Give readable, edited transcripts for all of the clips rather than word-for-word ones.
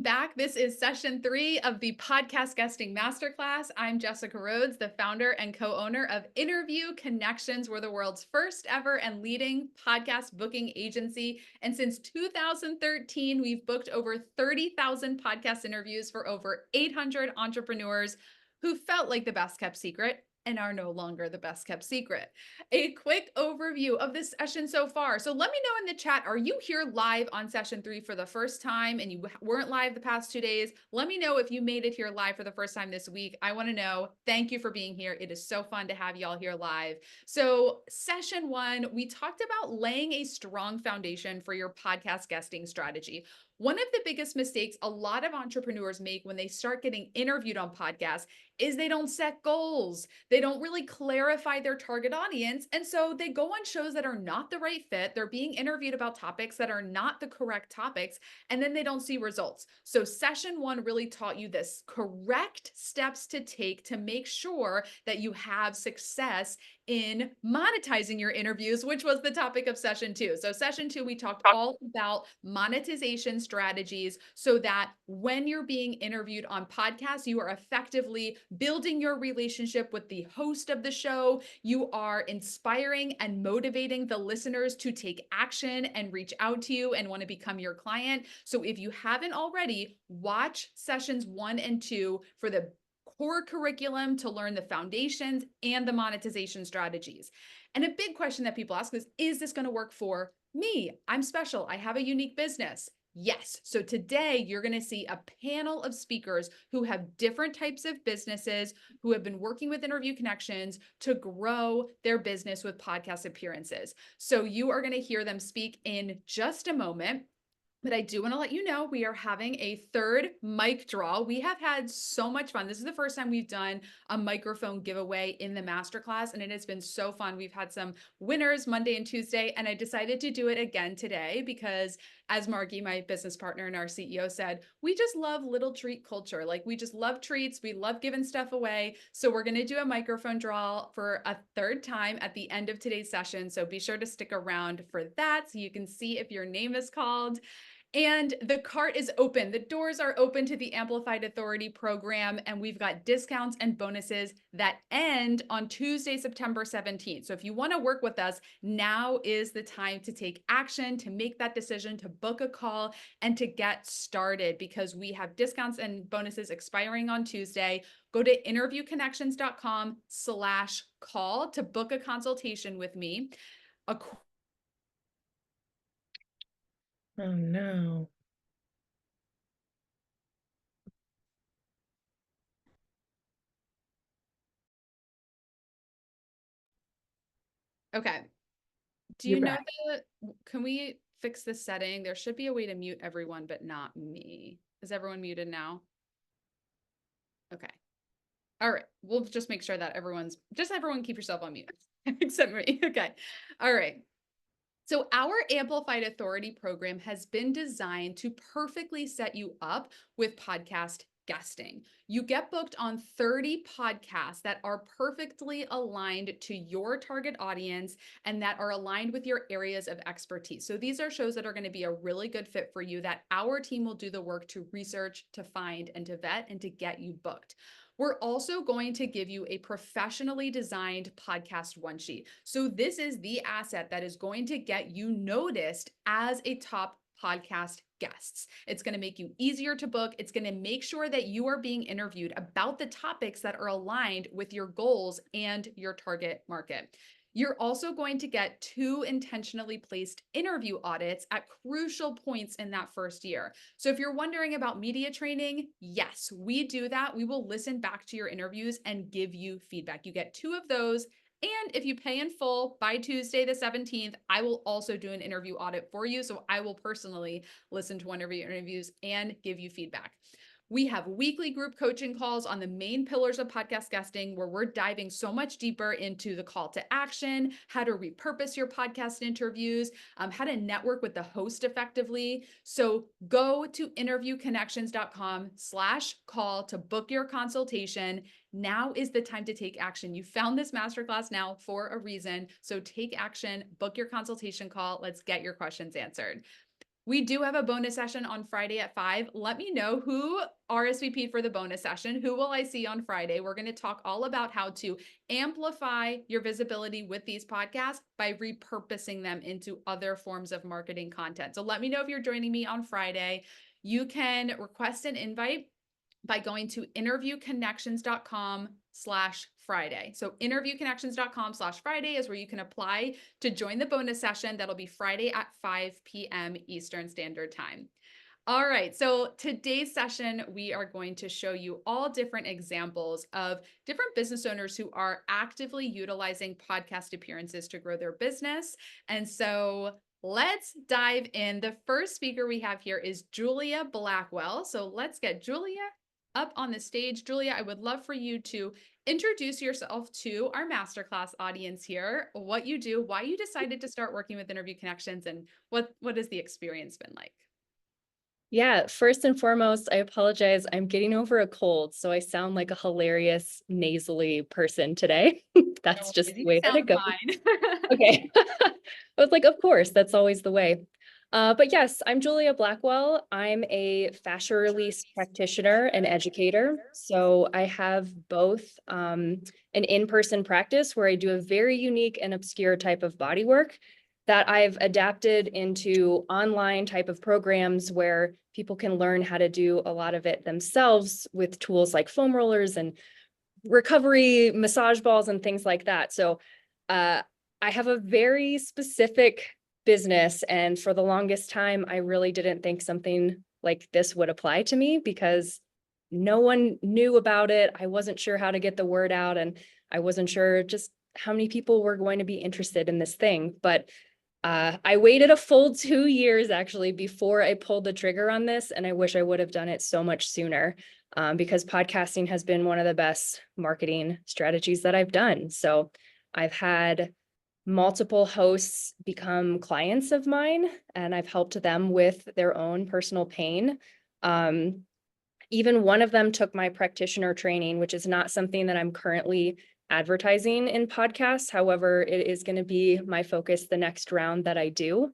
Back. This is session 3 of the podcast guesting masterclass. I'm Jessica Rhodes, the founder and co-owner of Interview Connections. We're the world's first ever and leading podcast booking agency. And since 2013, we've booked over 30,000 podcast interviews for over 800 entrepreneurs who felt like the best kept secret and are no longer the best kept secret. A quick overview of this session so far. So let me know in the chat, are you here live on session 3 for the first time and you weren't live the past 2 days? Let me know if you made it here live for the first time this week. I want to know. Thank you for being here. It is so fun to have y'all here live. So session 1, we talked about laying a strong foundation for your podcast guesting strategy. One of the biggest mistakes a lot of entrepreneurs make when they start getting interviewed on podcasts is they don't set goals. They don't really clarify their target audience. And so they go on shows that are not the right fit. They're being interviewed about topics that are not the correct topics, and then they don't see results. So session 1 really taught you this correct steps to take to make sure that you have success in monetizing your interviews, which was the topic of session 2. So session 2, we talked all about monetization strategies so that when you're being interviewed on podcasts, you are effectively building your relationship with the host of the show. You are inspiring and motivating the listeners to take action and reach out to you and want to become your client. So if you haven't already, watch sessions 1 and 2 for the core curriculum to learn the foundations and the monetization strategies. And a big question that people ask is this going to work for me? I'm special. I have a unique business. Yes. So today you're going to see a panel of speakers who have different types of businesses, who have been working with Interview Connections to grow their business with podcast appearances. So you are going to hear them speak in just a moment. But I do want to let you know we are having a third mic draw. We have had so much fun. This is the first time we've done a microphone giveaway in the masterclass, and it has been so fun. We've had some winners Monday and Tuesday, and I decided to do it again today because, as Margie, my business partner and our CEO, said, we just love little treat culture. Like, we just love treats. We love giving stuff away. So we're going to do a microphone draw for a third time at the end of today's session. So be sure to stick around for that so you can see if your name is called. And the cart is open. The doors are open to the Amplified Authority program, and we've got discounts and bonuses that end on Tuesday, September 17th. So if you want to work with us, now is the time to take action, to make that decision, to book a call, and to get started because we have discounts and bonuses expiring on Tuesday. Go to interviewconnections.com/call to book a consultation with me. Oh no. Okay. Do you You're know back. can we fix the setting? There should be a way to mute everyone, but not me. Is everyone muted now? Okay. All right. We'll just make sure that everyone keep yourself on mute except me. Okay. All right. So our Amplified Authority program has been designed to perfectly set you up with podcast guesting. You get booked on 30 podcasts that are perfectly aligned to your target audience and that are aligned with your areas of expertise. So these are shows that are going to be a really good fit for you that our team will do the work to research, to find, and to vet, and to get you booked. We're also going to give you a professionally designed podcast one sheet. So this is the asset that is going to get you noticed as a top podcast guests. It's going to make you easier to book. It's going to make sure that you are being interviewed about the topics that are aligned with your goals and your target market. You're also going to get 2 intentionally placed interview audits at crucial points in that first year. So if you're wondering about media training, yes, we do that. We will listen back to your interviews and give you feedback. You get 2 of those. And if you pay in full by Tuesday, the 17th, I will also do an interview audit for you. So I will personally listen to one of your interviews and give you feedback. We have weekly group coaching calls on the main pillars of podcast guesting, where we're diving so much deeper into the call to action, how to repurpose your podcast interviews, how to network with the host effectively. So go to interviewconnections.com/call to book your consultation. Now is the time to take action. You found this masterclass now for a reason. So take action, book your consultation call. Let's get your questions answered. We do have a bonus session on Friday at 5. Let me know who RSVP'd for the bonus session. Who will I see on Friday? We're going to talk all about how to amplify your visibility with these podcasts by repurposing them into other forms of marketing content. So let me know if you're joining me on Friday. You can request an invite by going to interviewconnections.com/Friday. So interviewconnections.com/Friday is where you can apply to join the bonus session. That'll be Friday at 5 p.m. Eastern Standard Time. All right, so today's session, we are going to show you all different examples of different business owners who are actively utilizing podcast appearances to grow their business. And so let's dive in. The first speaker we have here is Julia Blackwell. So let's get Julia up on the stage. Julia, I would love for you to introduce yourself to our masterclass audience here, what you do, why you decided to start working with Interview Connections, and what has the experience been like? Yeah, first and foremost, I apologize. I'm getting over a cold, so I sound like a hilarious nasally person today. That's No just worries, the you way that it sound goes. fine. Okay. I was like, of course, that's always the way. But yes, I'm Julia Blackwell. I'm a fascia release practitioner and educator. So I have both an in-person practice where I do a very unique and obscure type of body work that I've adapted into online type of programs where people can learn how to do a lot of it themselves with tools like foam rollers and recovery massage balls and things like that. So I have a very specific business, and for the longest time, I really didn't think something like this would apply to me because no one knew about it. I wasn't sure how to get the word out, and I wasn't sure just how many people were going to be interested in this thing. But I waited a full 2 years actually before I pulled the trigger on this, and I wish I would have done it so much sooner because podcasting has been one of the best marketing strategies that I've done. So I've had multiple hosts become clients of mine, and I've helped them with their own personal pain. Um, Even one of them took my practitioner training, which is not something that I'm currently advertising in podcasts. However, it is going to be my focus the next round that I do.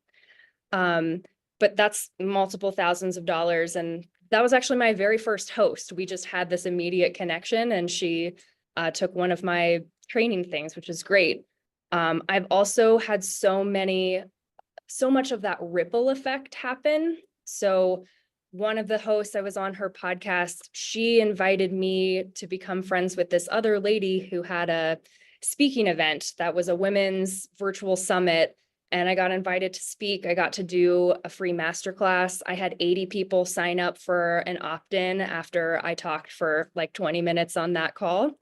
But that's multiple thousands of dollars. And that was actually my very first host. We just had this immediate connection, and she took one of my training things, which is great. I've also had so much of that ripple effect happen. So one of the hosts, I was on her podcast, she invited me to become friends with this other lady who had a speaking event that was a women's virtual summit. And I got invited to speak. I got to do a free masterclass. I had 80 people sign up for an opt-in after I talked for like 20 minutes on that call.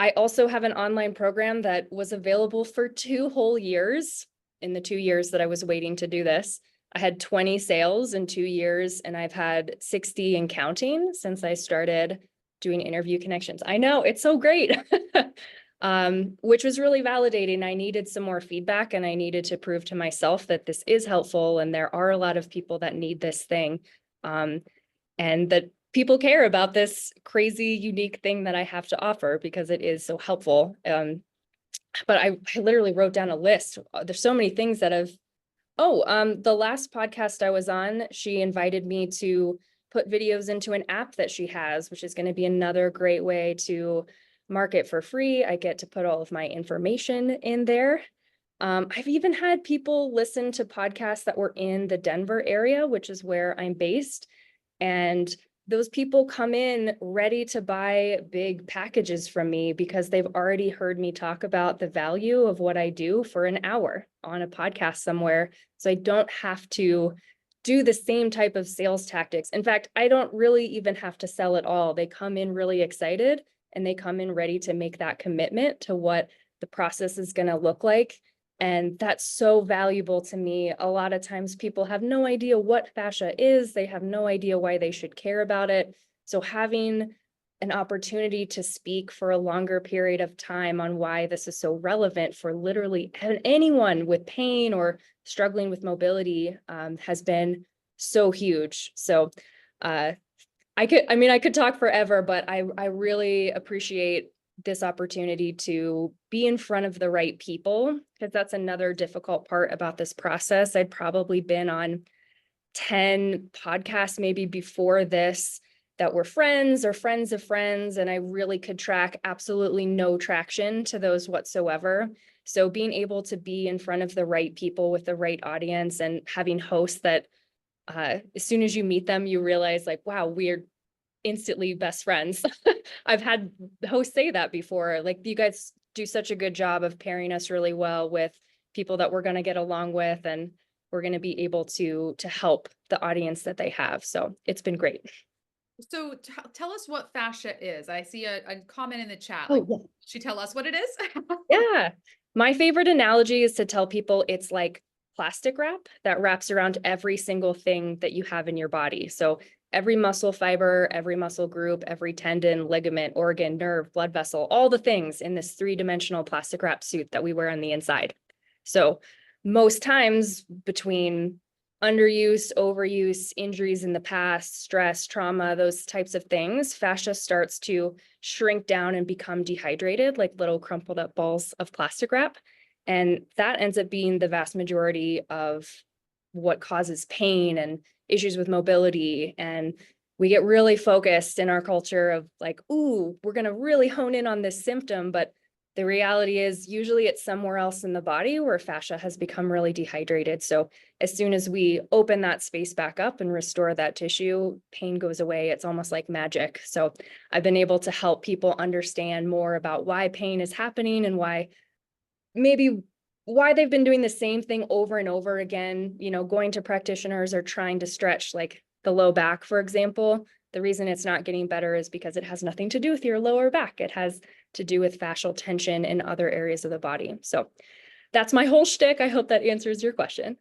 I also have an online program that was available for 2 whole years. In the 2 years that I was waiting to do this, I had 20 sales in 2 years, and I've had 60 and counting since I started doing Interview Connections. I know, it's so great. Which was really validating. I needed some more feedback, and I needed to prove to myself that this is helpful and there are a lot of people that need this thing. And that people care about this crazy, unique thing that I have to offer because it is so helpful. But I literally wrote down a list. There's so many things that have, the last podcast I was on, she invited me to put videos into an app that she has, which is going to be another great way to market for free. I get to put all of my information in there. I've even had people listen to podcasts that were in the Denver area, which is where I'm based. And those people come in ready to buy big packages from me because they've already heard me talk about the value of what I do for an hour on a podcast somewhere. So I don't have to do the same type of sales tactics. In fact, I don't really even have to sell at all. They come in really excited, and they come in ready to make that commitment to what the process is going to look like. And that's so valuable to me. A lot of times people have no idea what fascia is. They have no idea why they should care about it. So having an opportunity to speak for a longer period of time on why this is so relevant for literally anyone with pain or struggling with mobility has been so huge. So I could talk forever, but I really appreciate this opportunity to be in front of the right people, because that's another difficult part about this process. I'd probably been on 10 podcasts maybe before this that were friends or friends of friends, and I really could track absolutely no traction to those whatsoever. So being able to be in front of the right people with the right audience and having hosts that as soon as you meet them, you realize like, wow, we're instantly best friends. I've had hosts say that before, like you guys do such a good job of pairing us really well with people that we're going to get along with, and we're going to be able to help the audience that they have. So it's been great. So tell us what fascia is. I see a comment in the chat. Like, Oh, yeah. should you tell us what it is? Yeah. My favorite analogy is to tell people it's like plastic wrap that wraps around every single thing that you have in your body. So every muscle fiber, every muscle group, every tendon, ligament, organ, nerve, blood vessel, all the things in this three-dimensional plastic wrap suit that we wear on the inside. So most times between underuse, overuse, injuries in the past, stress, trauma, those types of things, fascia starts to shrink down and become dehydrated, like little crumpled up balls of plastic wrap. And that ends up being the vast majority of what causes pain and issues with mobility. And we get really focused in our culture of like, ooh, we're going to really hone in on this symptom. But the reality is usually it's somewhere else in the body where fascia has become really dehydrated. So as soon as we open that space back up and restore that tissue, pain goes away. It's almost like magic. So I've been able to help people understand more about why pain is happening and why they've been doing the same thing over and over again, going to practitioners or trying to stretch like the low back, for example. The reason it's not getting better is because it has nothing to do with your lower back. It has to do with fascial tension in other areas of the body. So that's my whole shtick. I hope that answers your question.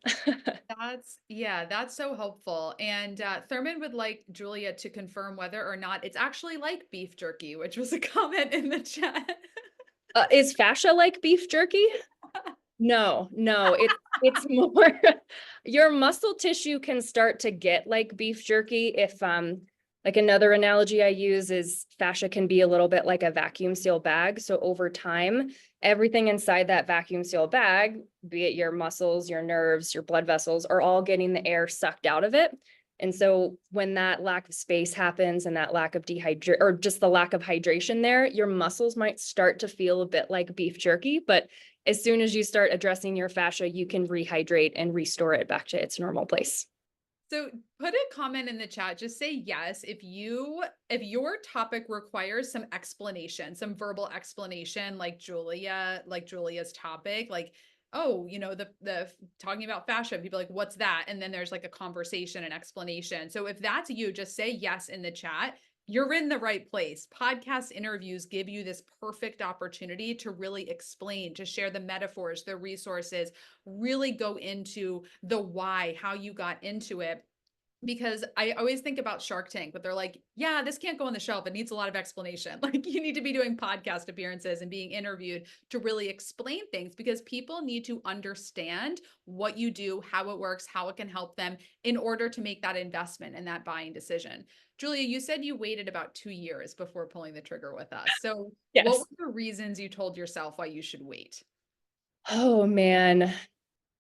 That's so helpful. And Thurman would like Julia to confirm whether or not it's actually like beef jerky, which was a comment in the chat. Is fascia like beef jerky? No, it's more your muscle tissue can start to get like beef jerky if like another analogy I use is fascia can be a little bit like a vacuum seal bag. So over time, everything inside that vacuum seal bag, be it your muscles, your nerves, your blood vessels, are all getting the air sucked out of it. And so when that lack of space happens and that lack of or just the lack of hydration there, your muscles might start to feel a bit like beef jerky, but as soon as you start addressing your fascia, you can rehydrate and restore it back to its normal place. So put a comment in the chat. Just say yes if your topic requires some explanation, some verbal explanation, like Julia's topic, like, oh, the talking about fascia, people are like, what's that? And then there's like a conversation and explanation. So if that's you, just say yes in the chat. You're in the right place. Podcast interviews give you this perfect opportunity to really explain, to share the metaphors, the resources, really go into the why, how you got into it. Because I always think about Shark Tank, but they're like, yeah, this can't go on the shelf. It needs a lot of explanation. Like you need to be doing podcast appearances and being interviewed to really explain things because people need to understand what you do, how it works, how it can help them in order to make that investment and that buying decision. Julia, you said you waited about 2 years before pulling the trigger with us. So what Yes. were the reasons you told yourself why you should wait? Oh man.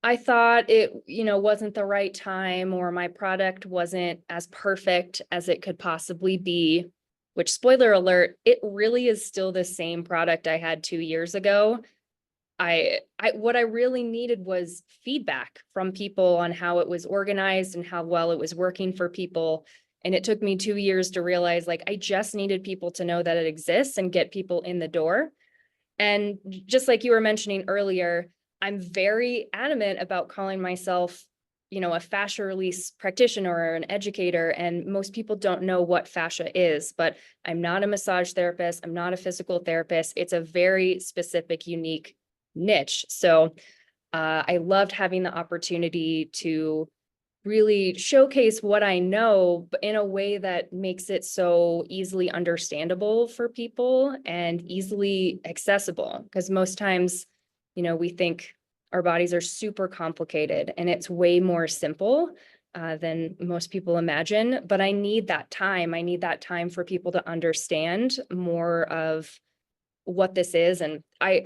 I thought it, wasn't the right time or my product wasn't as perfect as it could possibly be, which spoiler alert, it really is still the same product I had 2 years ago. What I really needed was feedback from people on how it was organized and how well it was working for people. And it took me 2 years to realize like I just needed people to know that it exists and get people in the door. And just like you were mentioning earlier, I'm very adamant about calling myself, a fascia release practitioner or an educator. And most people don't know what fascia is, but I'm not a massage therapist. I'm not a physical therapist. It's a very specific, unique niche. So I loved having the opportunity to really showcase what I know, but in a way that makes it so easily understandable for people and easily accessible. Because most times, we think our bodies are super complicated and it's way more simple than most people imagine. But I need that time. I need that time for people to understand more of what this is. And I've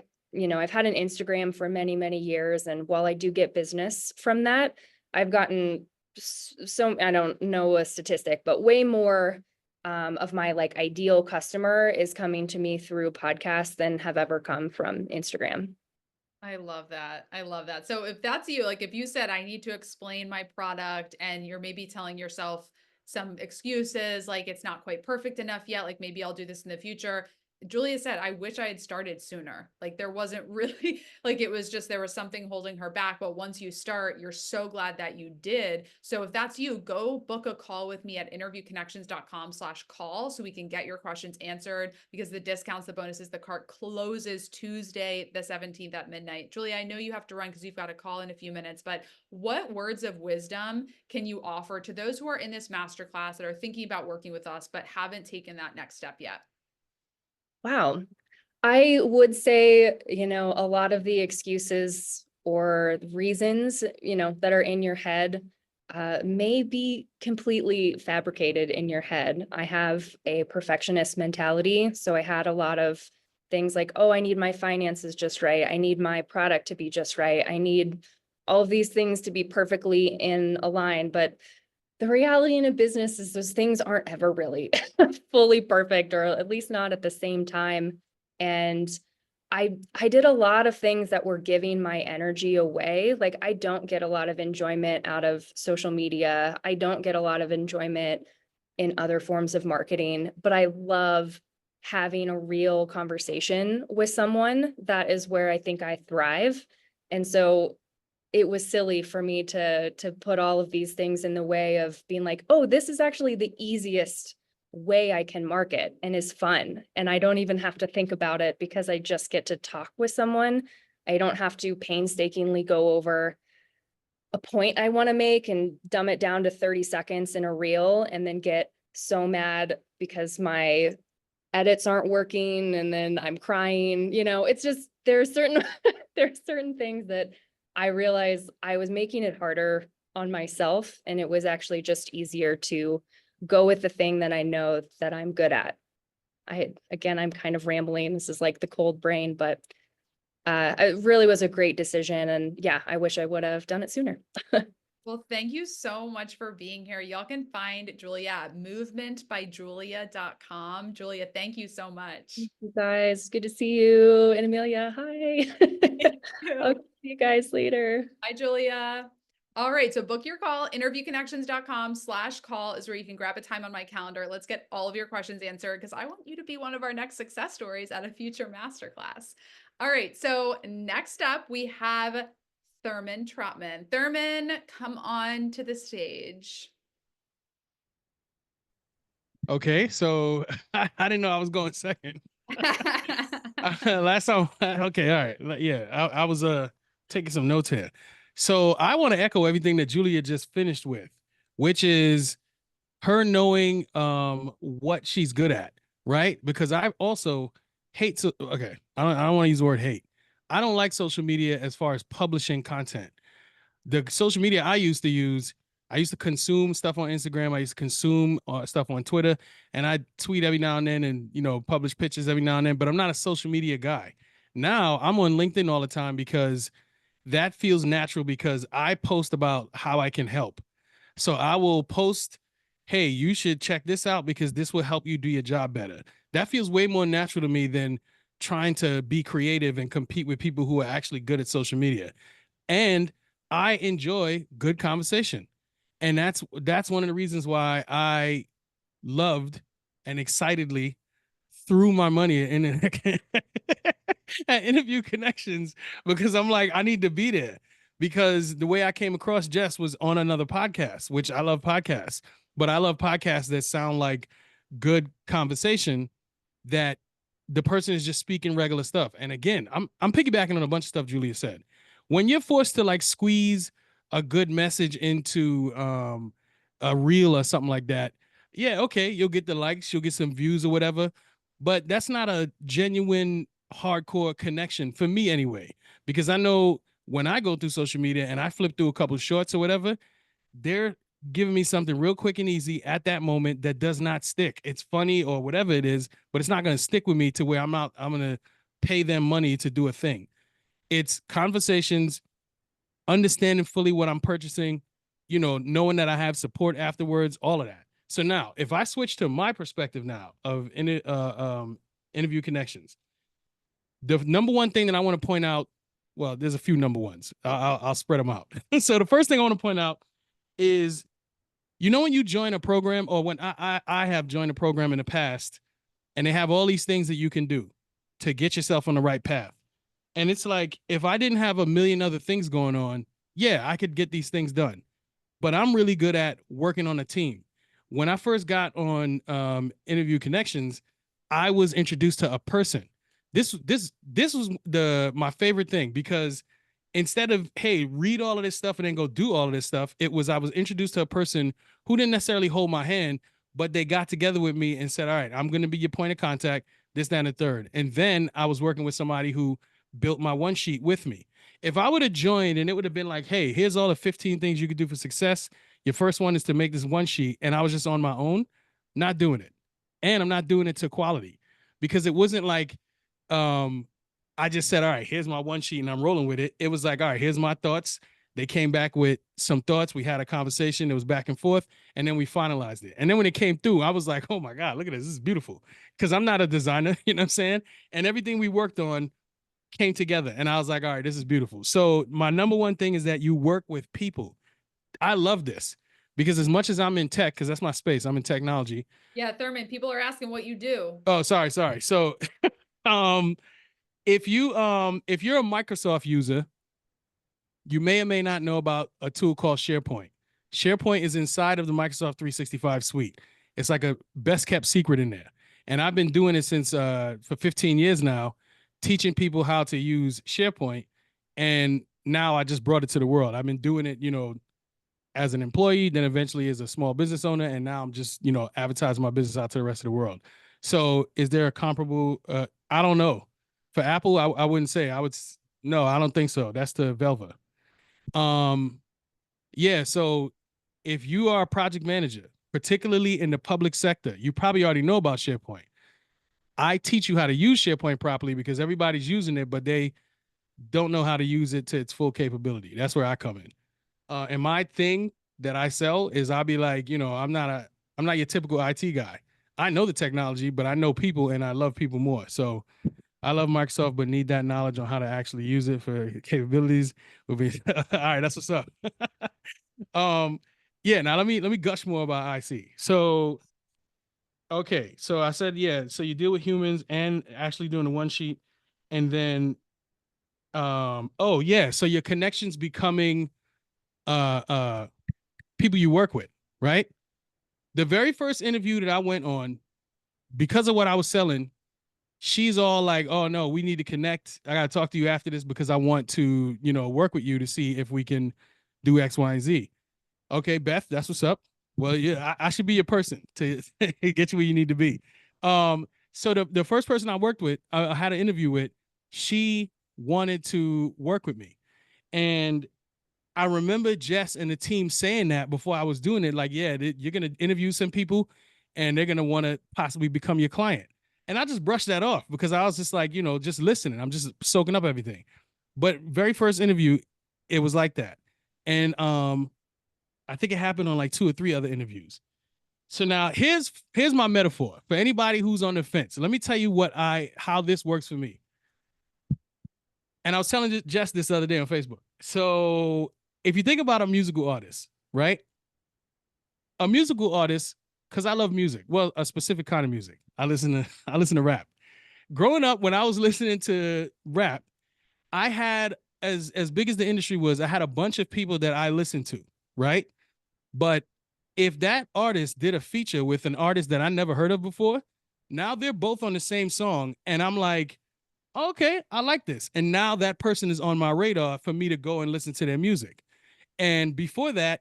had an Instagram for many, many years. And while I do get business from that, I've gotten so, I don't know a statistic, but way more of my like ideal customer is coming to me through podcasts than have ever come from Instagram. I love that. I love that. So if that's you, like if you said, I need to explain my product and you're maybe telling yourself some excuses, like it's not quite perfect enough yet, like maybe I'll do this in the future. Julia said, I wish I had started sooner. Like there wasn't really, like it was just, there was something holding her back. But once you start, you're so glad that you did. So if that's you, go book a call with me at interviewconnections.com/call so we can get your questions answered, because the discounts, the bonuses, the cart closes Tuesday, the 17th at midnight. Julia, I know you have to run because you've got a call in a few minutes, but what words of wisdom can you offer to those who are in this masterclass that are thinking about working with us, but haven't taken that next step yet? Wow. I would say, a lot of the excuses or reasons, that are in your head, may be completely fabricated in your head. I have a perfectionist mentality. So I had a lot of things like, oh, I need my finances just right. I need my product to be just right. I need all of these things to be perfectly in a line. But the reality in a business is those things aren't ever really fully perfect, or at least not at the same time. And I did a lot of things that were giving my energy away. Like I don't get a lot of enjoyment out of social media. I don't get a lot of enjoyment in other forms of marketing, but I love having a real conversation with someone. That is where I think I thrive. And so it was silly for me to put all of these things in the way of being like, oh, this is actually the easiest way I can market and is fun. And I don't even have to think about it because I just get to talk with someone. I don't have to painstakingly go over a point I want to make and dumb it down to 30 seconds in a reel and then get so mad because my edits aren't working and then I'm crying. It's just there's certain there's certain things that I realized I was making it harder on myself, and it was actually just easier to go with the thing that I know that I'm good at. I'm kind of rambling. This is like the cold brain, but it really was a great decision. And yeah, I wish I would have done it sooner. Well, thank you so much for being here. Y'all can find Julia at movementbyjulia.com. Julia, thank you so much. You guys, good to see you. And Amelia, hi. Thank I'll you. see you guys later. Hi, Julia. All right, so book your call. Interviewconnections.com/call is where you can grab a time on my calendar. Let's get all of your questions answered because I want you to be one of our next success stories at a future masterclass. All right, so next up we have Thurman Tropman. Thurman, come on to the stage. Okay, so I didn't know I was going second. Last time, okay, all right, yeah, I was taking some notes here. So I want to echo everything that Julia just finished with, which is her knowing what she's good at, right? Because I also hate okay, I don't want to use the word hate. I don't like social media as far as publishing content. The social media I used to use, I used to consume stuff on Instagram. I used to consume stuff on Twitter, and I tweet every now and then, and publish pictures every now and then. But I'm not a social media guy. Now I'm on LinkedIn all the time because that feels natural. Because I post about how I can help. So I will post, "Hey, you should check this out because this will help you do your job better." That feels way more natural to me than trying to be creative and compete with people who are actually good at social media. And I enjoy good conversation. And that's one of the reasons why I loved and excitedly threw my money in at Interview Connections, because I'm like, I need to be there. Because the way I came across Jess was on another podcast, which I love podcasts, but I love podcasts that sound like good conversation, that the person is just speaking regular stuff. And again, I'm piggybacking on a bunch of stuff Julia said. When you're forced to like squeeze a good message into a reel or something like that, yeah, okay, you'll get the likes, you'll get some views or whatever, but that's not a genuine hardcore connection for me anyway. Because I know when I go through social media and I flip through a couple of shorts or whatever, they're giving me something real quick and easy at that moment that does not stick. It's funny or whatever it is, but it's not going to stick with me to where I'm going to pay them money to do a thing. It's conversations, understanding fully what I'm purchasing, knowing that I have support afterwards, all of that. So now, if I switch to my perspective now of interview connections, the number one thing that I want to point out, well, there's a few number ones. I'll spread them out. So the first thing I want to point out is, when you join a program, or when I have joined a program in the past, and they have all these things that you can do to get yourself on the right path. And it's like, if I didn't have a million other things going on, yeah, I could get these things done. But I'm really good at working on a team. When I first got on Interview Connections, I was introduced to a person. This was my favorite thing, because instead of, hey, read all of this stuff and then go do all of this stuff, I was introduced to a person who didn't necessarily hold my hand, but they got together with me and said, all right, I'm going to be your point of contact, this, that, and the third. And then I was working with somebody who built my one sheet with me. If I would have joined and it would have been like, hey, here's all the 15 things you could do for success. Your first one is to make this one sheet. And I was just on my own, not doing it. And I'm not doing it to quality, because it wasn't like, I just said, all right, here's my one sheet and I'm rolling with it. It was like, all right, here's my thoughts. They came back with some thoughts. We had a conversation. It was back and forth. And then we finalized it. And then when it came through, I was like, oh my God, look at this. This is beautiful. Because I'm not a designer, you know what I'm saying? And everything we worked on came together. And I was like, all right, this is beautiful. So my number one thing is that you work with people. I love this, because as much as I'm in tech, because that's my space, I'm in technology. Yeah, Thurman, people are asking what you do. Oh, sorry. So if you're a Microsoft user, you may or may not know about a tool called SharePoint. SharePoint is inside of the Microsoft 365 suite. It's like a best kept secret in there. And I've been doing it since for 15 years now, teaching people how to use SharePoint. And now I just brought it to the world. I've been doing it, as an employee, then eventually as a small business owner. And now I'm just, advertising my business out to the rest of the world. So is there a comparable? I don't know. For Apple, I wouldn't say. No, I don't think so. That's the Velva. Yeah. So if you are a project manager, particularly in the public sector, you probably already know about SharePoint. I teach you how to use SharePoint properly, because everybody's using it, but they don't know how to use it to its full capability. That's where I come in. And my thing that I sell is, I'll be like, I'm not your typical IT guy. I know the technology, but I know people, and I love people more. So I love Microsoft, but need that knowledge on how to actually use it for capabilities. Will be all right. That's what's up. Yeah. Now let me gush more about IC. So, okay. So I said, yeah. So you deal with humans and actually doing the one sheet, and then, oh yeah. So your connections becoming, people you work with, right? The very first interview that I went on, because of what I was selling, she's all like, oh no, we need to connect. I got to talk to you after this, because I want to, work with you to see if we can do X, Y, and Z. Okay, Beth, that's what's up. Well, yeah, I should be your person to get you where you need to be. So the first person I worked with, I had an interview with, she wanted to work with me. And I remember Jess and the team saying that before I was doing it, like, yeah, you're going to interview some people and they're going to want to possibly become your client. And I just brushed that off, because I was just like, just listening. I'm just soaking up everything. But very first interview, it was like that. And I think it happened on like 2 or 3 other interviews. So now here's my metaphor for anybody who's on the fence. Let me tell you how this works for me. And I was telling Jess this the other day on Facebook. So if you think about a musical artist, right? A musical artist, because I love music. Well, a specific kind of music. I listen to rap. Growing up, when I was listening to rap, I had, as big as the industry was, I had a bunch of people that I listened to, right? But if that artist did a feature with an artist that I never heard of before, now they're both on the same song, and I'm like, okay, I like this. And now that person is on my radar for me to go and listen to their music. And before that,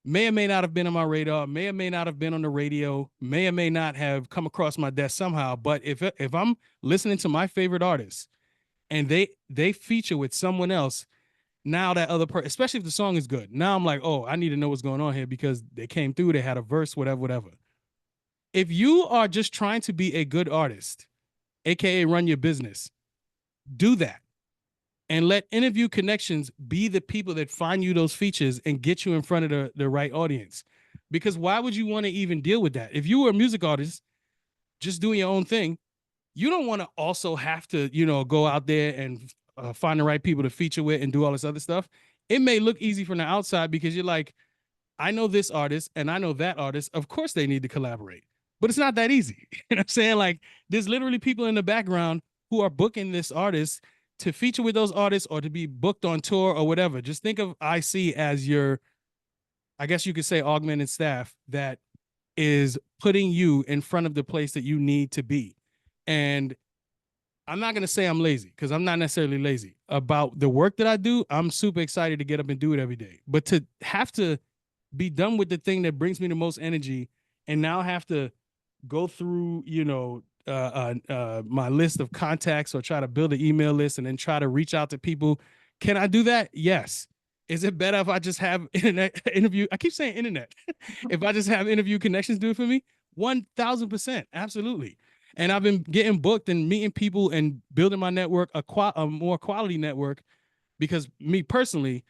may or may not have been on my radar, may or may not have been on the radio, may or may not have come across my desk somehow. But if I'm listening to my favorite artists and they feature with someone else, now that other person, especially if the song is good, now I'm like, oh, I need to know what's going on here because they came through, they had a verse, whatever, whatever. If you are just trying to be a good artist, aka run your business, do that. And let interview connections be the people that find you those features and get you in front of the right audience. Because why would you want to even deal with that? If you were a music artist just doing your own thing, you don't want to also have to, go out there and find the right people to feature with and do all this other stuff. It may look easy from the outside because you're like, I know this artist and I know that artist. Of course they need to collaborate, but it's not that easy. You know what I'm saying? Like, there's literally people in the background who are booking this artist to feature with those artists or to be booked on tour or whatever. Just think of IC as your, I guess you could say, augmented staff that is putting you in front of the place that you need to be. And I'm not going to say I'm lazy because I'm not necessarily lazy about the work that I do. I'm super excited to get up and do it every day. But to have to be done with the thing that brings me the most energy and now have to go through, my list of contacts or try to build an email list and then try to reach out to people. Can I do that? Yes. Is it better if I just have internet interview? I keep saying internet. If I just have interview connections do it for me, 1000%. Absolutely. And I've been getting booked and meeting people and building my network, a more quality network, because me personally,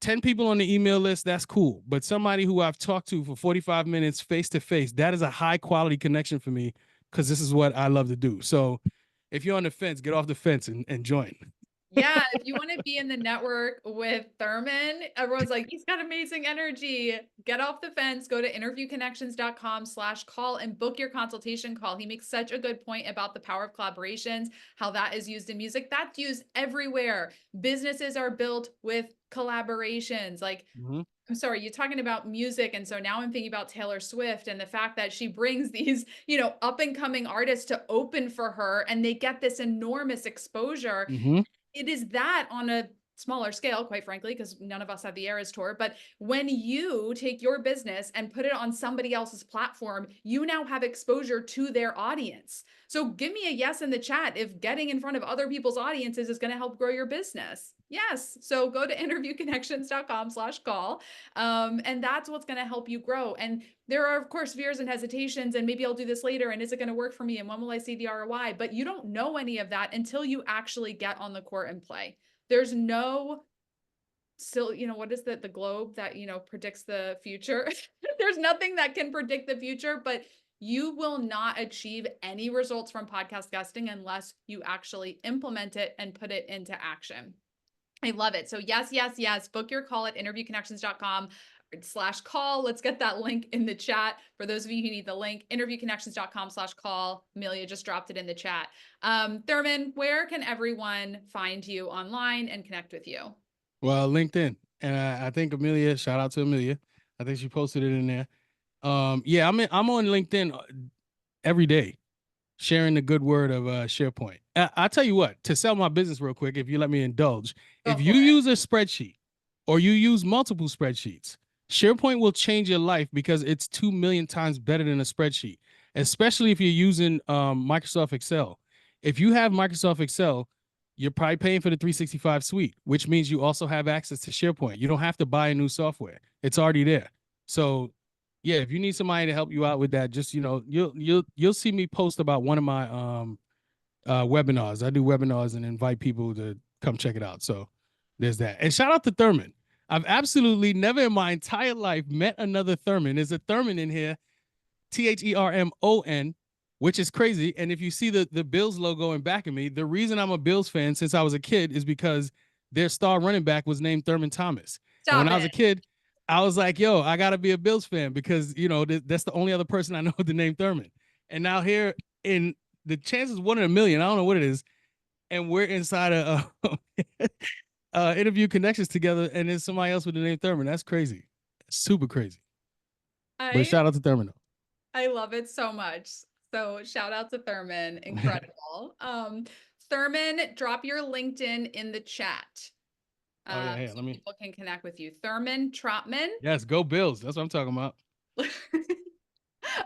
10 people on the email list, that's cool. But somebody who I've talked to for 45 minutes face to face, that is a high quality connection for me because this is what I love to do. So if you're on the fence, get off the fence and join. Yeah, if you want to be in the network with Thurman, everyone's like, he's got amazing energy. Get off the fence, go to interviewconnections.com/call and book your consultation call. He makes such a good point about the power of collaborations, how that is used in music. That's used everywhere. Businesses are built with collaborations. Like, I'm sorry, you're talking about music. And so now I'm thinking about Taylor Swift and the fact that she brings these, up and coming artists to open for her and they get this enormous exposure. Mm-hmm. It is that on a smaller scale, quite frankly, because none of us have the Eras Tour. But when you take your business and put it on somebody else's platform, you now have exposure to their audience. So give me a yes in the chat if getting in front of other people's audiences is going to help grow your business. Yes. So go to interviewconnections.com/call. And that's what's going to help you grow. And there are, of course, fears and hesitations, and maybe I'll do this later. And is it going to work for me? And when will I see the ROI? But you don't know any of that until you actually get on the court and play. There's no still, what is the globe that, predicts the future? There's nothing that can predict the future, but you will not achieve any results from podcast guesting unless you actually implement it and put it into action. I love it. So yes, yes, yes. Book your call at interviewconnections.com/call. Let's get that link in the chat. For those of you who need the link, interviewconnections.com/call. Amelia just dropped it in the chat. Thurman, where can everyone find you online and connect with you? Well, LinkedIn. And I think Amelia, shout out to Amelia. I think she posted it in there. Yeah, I'm on LinkedIn every day, sharing the good word of SharePoint. I'll tell you what, to sell my business real quick, if you let me indulge, if you use a spreadsheet or you use multiple spreadsheets, SharePoint will change your life because it's 2 million times better than a spreadsheet, especially if you're using Microsoft Excel. If you have Microsoft Excel, you're probably paying for the 365 suite, which means you also have access to SharePoint. You don't have to buy a new software. It's already there. So yeah, if you need somebody to help you out with that, just you'll see me post about one of my webinars. I do webinars and invite people to come check it out. So there's that. And shout out to Thurman. I've absolutely never in my entire life met another Thurman. There's a Thurman in here, Thermon, which is crazy. And if you see the Bills logo in back of me, the reason I'm a Bills fan since I was a kid is because their star running back was named Thurman Thomas. And when I was a kid, I was like, yo, I got to be a Bills fan because, that's the only other person I know with the name Thurman. And now here in the chances 1 in a million, I don't know what it is. And we're inside a interview connections together. And there's somebody else with the name Thurman. That's crazy. Super crazy. But shout out to Thurman though. I love it so much. So shout out to Thurman. Incredible. Thurman, drop your LinkedIn in the chat. Yeah, so people can connect with you. Thurman Tropman. Yes, go Bills. That's what I'm talking about. We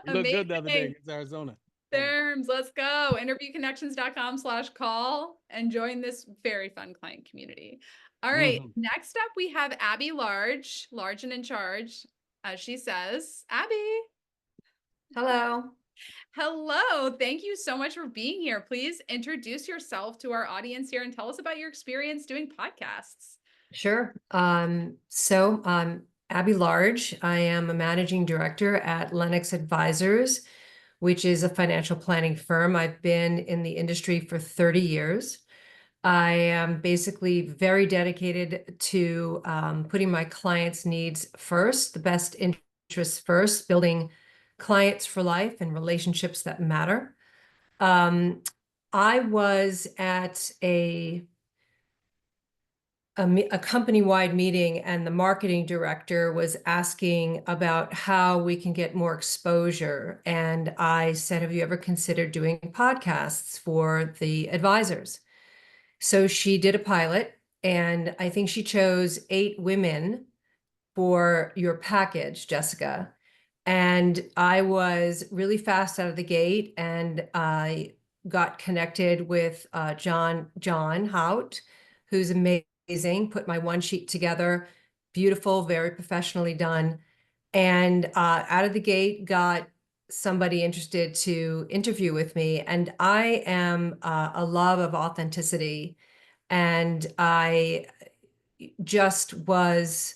looked good the other day against Arizona. Therms, let's go. Interviewconnections.com/call and join this very fun client community. All right. Mhm. Next up, we have Abby Large, large and in charge, as she says. Abby, Hello. hello. Thank you so much for being here. Please introduce yourself to our audience here and tell us about your experience doing podcasts. Sure. Abby Large. I am a managing director at Lennox Advisors, which is a financial planning firm. I've been in the industry for 30 years. I am basically very dedicated to putting my clients' needs first, the best interests first, building clients for life and relationships that matter. I was at a company-wide meeting, and the marketing director was asking about how we can get more exposure. And I said, have you ever considered doing podcasts for the advisors? So she did a pilot, and I think she chose 8 women for your package, Jessica. And I was really fast out of the gate, and I got connected with John Hout, who's amazing, put my one sheet together, beautiful, very professionally done. And out of the gate, got somebody interested to interview with me. And I am a love of authenticity. And I just was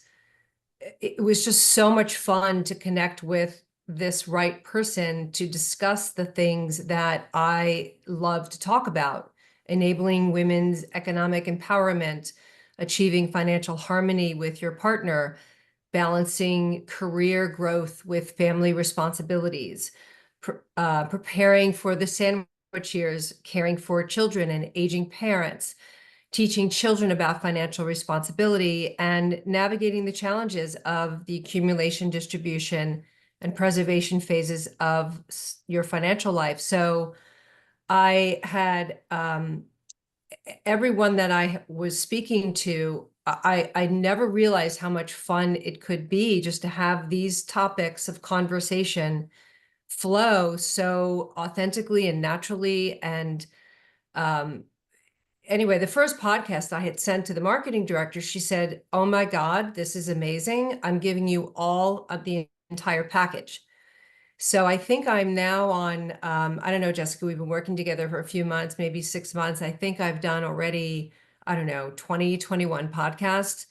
it was just so much fun to connect with this right person to discuss the things that I love to talk about: enabling women's economic empowerment, achieving financial harmony with your partner, balancing career growth with family responsibilities, preparing for the sandwich years, caring for children and aging parents, teaching children about financial responsibility, and navigating the challenges of the accumulation, distribution, and preservation phases of your financial life. So I had everyone that I was speaking to, I never realized how much fun it could be just to have these topics of conversation flow so authentically and naturally. And anyway, the first podcast I had sent to the marketing director, she said, "Oh my God, this is amazing. I'm giving you all of the entire package." So I think I'm now on, I don't know, Jessica, we've been working together for a few months, maybe 6 months. I think I've done already, I don't know, 20, 21 podcasts.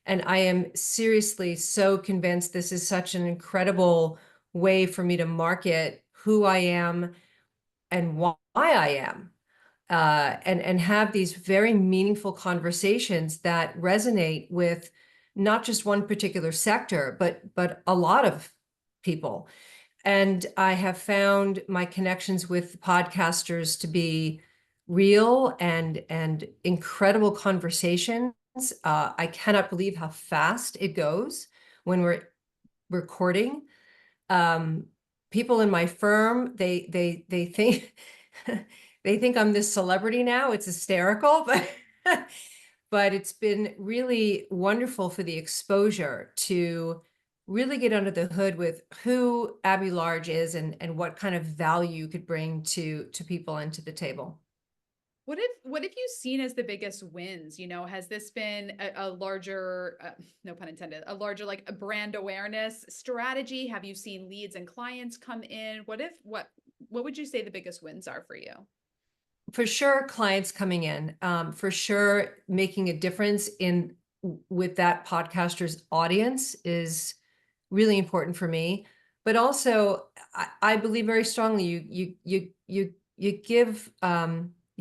And I am seriously so convinced this is such an incredible way for me to market who I am and why I am. And have these very meaningful conversations that resonate with not just one particular sector, but a lot of people. And I have found my connections with podcasters to be real and incredible conversations. I cannot believe how fast it goes when we're recording. People in my firm, they think they think I'm this celebrity now. It's hysterical, but but it's been really wonderful for the exposure to really get under the hood with who Abby Large is and what kind of value you could bring to people and to the table. What have you seen as the biggest wins? You know, has this been a larger, no pun intended, a larger like a brand awareness strategy? Have you seen leads and clients come in? What would you say the biggest wins are for you? For sure, clients coming in, for sure, making a difference with that podcaster's audience is really important for me. But also, I believe very strongly you give, you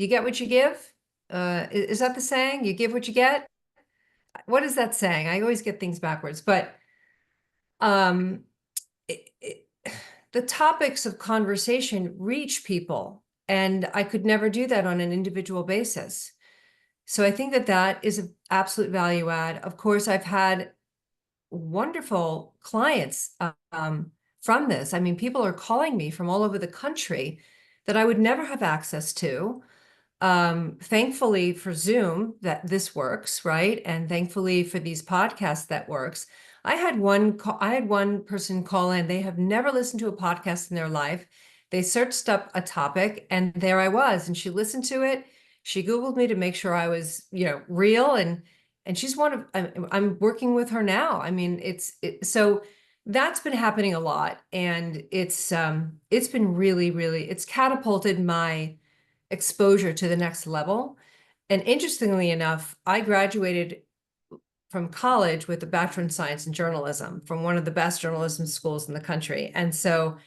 get what you give. Is that the saying? You give what you get? What is that saying? I always get things backwards. But um, it, it, the topics of conversation reach people, and I could never do that on an individual basis. So I think that is an absolute value add. Of course, I've had wonderful clients from this. I mean, people are calling me from all over the country that I would never have access to. Thankfully for Zoom that this works, right? And thankfully for these podcasts that works. I had one person call in. They have never listened to a podcast in their life. They searched up a topic, and there I was. And she listened to it. She Googled me to make sure I was, real. And and she's I'm working with her now. I mean, so that's been happening a lot, and it's been really, really, it's catapulted my exposure to the next level. And interestingly enough, I graduated from college with a Bachelor in Science in Journalism from one of the best journalism schools in the country. And so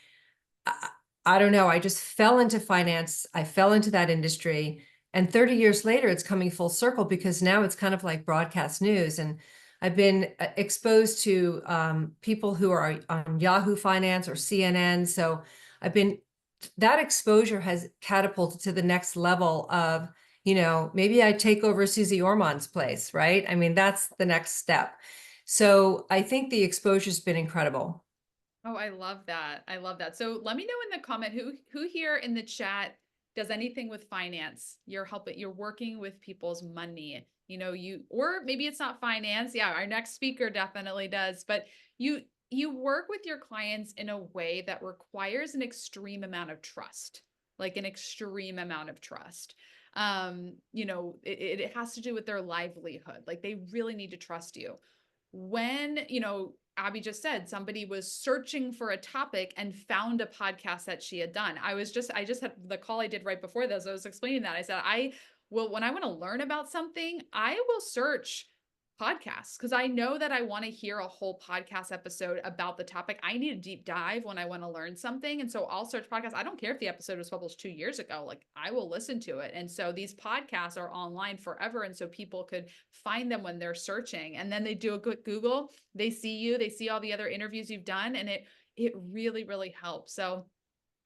I don't know, I just fell into finance. I fell into that industry. And 30 years later, it's coming full circle because now it's kind of like broadcast news. And I've been exposed to people who are on Yahoo Finance or CNN. So that exposure has catapulted to the next level of, maybe I take over Susie Ormond's place, right? I mean, that's the next step. So I think the exposure's been incredible. Oh, I love that. I love that. So let me know in the comment who here in the chat does anything with finance. You're working with people's money. Or maybe it's not finance. Yeah, our next speaker definitely does, but you work with your clients in a way that requires an extreme amount of trust, like an extreme amount of trust. It has to do with their livelihood. Like they really need to trust you. When, Abby just said somebody was searching for a topic and found a podcast that she had done. I just had the call I did right before this. I was explaining that. I said, when I want to learn about something, I will search podcasts because I know that I want to hear a whole podcast episode about the topic. I need a deep dive when I want to learn something. And so I'll search podcasts. I don't care if the episode was published 2 years ago, like I will listen to it. And so these podcasts are online forever. And so people could find them when they're searching, and then they do a quick Google, they see you, they see all the other interviews you've done. And it really, really helps. So